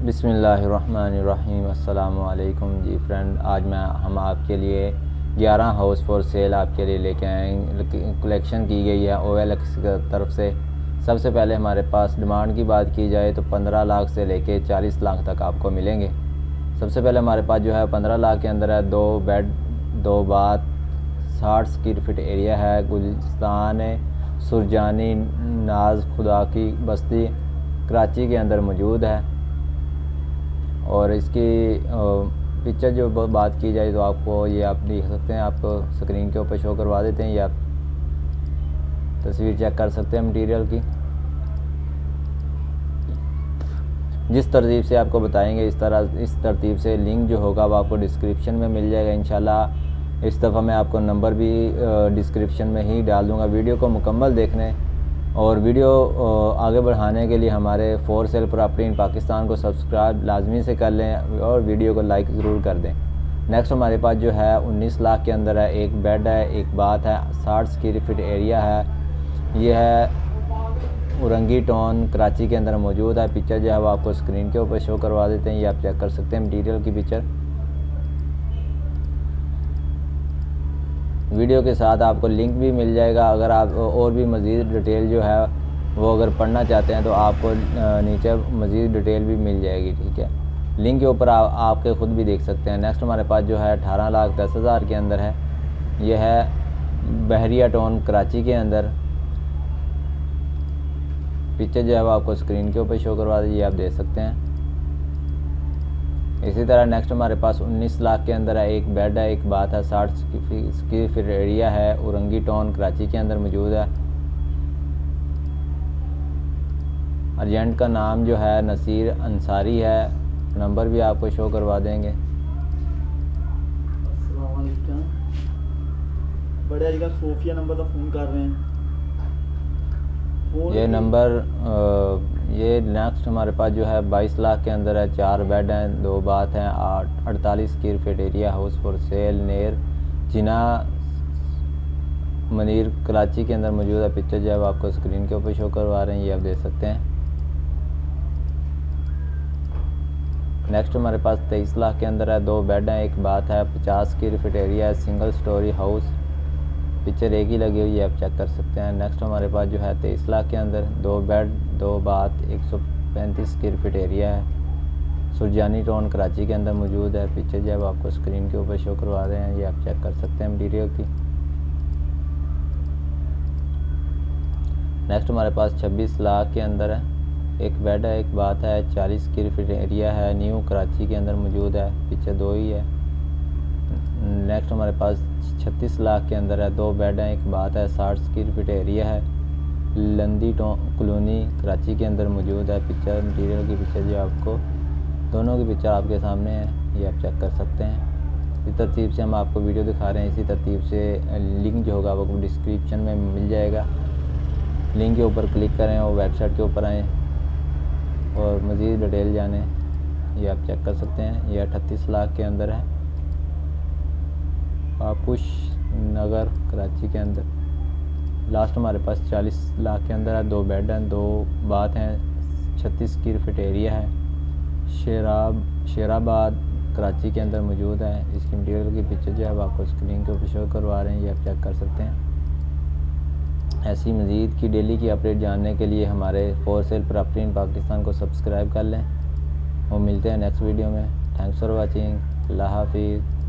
बिस्मिल्लाहिर्रहमानिर्रहीम। अस्सलामु अलैकुम जी फ्रेंड, आज हम आपके लिए 11 हाउस फॉर सेल आपके लिए लेके आए। कलेक्शन की गई है OLX की तरफ से। सबसे पहले हमारे पास डिमांड की बात की जाए तो 15 लाख से लेके 40 लाख तक आपको मिलेंगे। सबसे पहले हमारे पास जो है 15 लाख के अंदर है 2 bed 2 bath 60 square feet area है। गुलिस्तान सुरजानी नाज खुदा की बस्ती कराची के अंदर मौजूद है। और इसकी पिक्चर जो बात की जाए तो आपको ये आप देख सकते हैं, आपको स्क्रीन के ऊपर शो करवा देते हैं। ये आप तस्वीर चेक कर सकते हैं मटेरियल की। जिस तरतीब से आपको बताएंगे इस तरतीब से लिंक जो होगा वो आपको डिस्क्रिप्शन में मिल जाएगा इंशाल्लाह। इस दफ़ा मैं आपको नंबर भी डिस्क्रिप्शन में ही डाल दूँगा। वीडियो को मुकम्मल देखने और वीडियो आगे बढ़ाने के लिए हमारे for sale property in Pakistan को सब्सक्राइब लाजमी से कर लें और वीडियो को लाइक ज़रूर कर दें। नेक्स्ट हमारे पास जो है 19 लाख के अंदर है, एक बेड है, एक बाथ है, 60 स्क्वायर फीट एरिया है। ये है उरंगी टाउन कराची के अंदर मौजूद है। पिक्चर जो है वो आपको स्क्रीन के ऊपर शो करवा देते हैं, ये आप चेक कर सकते हैं मटीरियल की पिक्चर। वीडियो के साथ आपको लिंक भी मिल जाएगा। अगर आप और भी मज़ीद डिटेल जो है वो अगर पढ़ना चाहते हैं तो आपको नीचे मज़ीद डिटेल भी मिल जाएगी, ठीक है। लिंक के ऊपर आपके ख़ुद भी देख सकते हैं। नेक्स्ट हमारे पास जो है 18,10,000 के अंदर है। यह है बहरिया टाउन कराची के अंदर। पिक्चर जो है वो आपको स्क्रीन के ऊपर शो करवा दीजिए, आप देख सकते हैं। इसी तरह नेक्स्ट हमारे पास 19 लाख के अंदर है, एक बेड है, एक बाथ है, 60 स्क्वायर फीट एरिया है, उरंगी टाउन कराची के अंदर मौजूद है। एजेंट का नाम जो है नसीर अंसारी है। नंबर भी आपको शो करवा देंगे। अस्सलाम वालेकुम। बड़े आज का सोफिया नंबर का फ़ोन कर रहे हैं। ये नंबर ये नेक्स्ट हमारे पास जो है 22 लाख के अंदर है, 4 बेड हैं, 2 बाथ हैं, 48 square feet area, house for sale near Jinnah मनीर कराची के अंदर मौजूद है। पिक्चर जो है वो आपको स्क्रीन के ऊपर शो करवा रहे हैं, ये आप देख सकते हैं। नेक्स्ट हमारे पास 23 लाख के अंदर है, 2 बेड हैं, एक बाथ है, 50 स्क्वायर फीट एरिया है, सिंगल स्टोरी हाउस। पिक्चर एक ही लगी हुई है, आप चेक कर सकते हैं। नेक्स्ट हमारे पास जो है 23 लाख के अंदर 2 bed 2 bath 135 square feet area है, सुरजानी टाउन कराची के अंदर मौजूद है। पिक्चर जो है वो आपको स्क्रीन के ऊपर शो करवा रहे हैं, ये आप चेक कर सकते हैं मटीरियल की। नेक्स्ट हमारे पास 26 लाख के अंदर है, एक बेड है, एक बाथ है, 40 स्क्वायर फीट एरिया है, न्यू कराची के अंदर मौजूद है। पिक्चर 2 ही है। नेक्स्ट हमारे पास 36 लाख के अंदर है, 2 बेड हैं, एक बाथ है, 60 स्क्वायर फीट एरिया है, लंदी कॉलोनी कराची के अंदर मौजूद है। पिक्चर मटीरियल की पिक्चर जो आपको दोनों की पिक्चर आपके सामने है, ये आप चेक कर सकते हैं। इस तरतीब से हम आपको वीडियो दिखा रहे हैं। इसी तरतीब से लिंक जो होगा वो डिस्क्रिप्शन में मिल जाएगा। लिंक के ऊपर क्लिक करें और वेबसाइट के ऊपर आएँ और मज़ीद डिटेल जानें, ये आप चेक कर सकते हैं। ये 38 लाख के अंदर है, पापुश नगर कराची के अंदर। लास्ट हमारे पास 40 लाख के अंदर है, 2 बेड हैं, 2 बाथ हैं, 36 स्क्वायर फीट एरिया है, शेराबाद कराची के अंदर मौजूद है। इसकी मटीरियल की पिक्चर जो है वो आपको स्क्रीन के ऊपर शो करवा रहे हैं, ये आप चेक कर सकते हैं। ऐसी मज़ीद की डेली की अपडेट जानने के लिए हमारे for sale property in Pakistan को सब्सक्राइब कर लें और मिलते हैं नेक्स्ट वीडियो में। Thanks for watching. अल्लाह हाफिज़।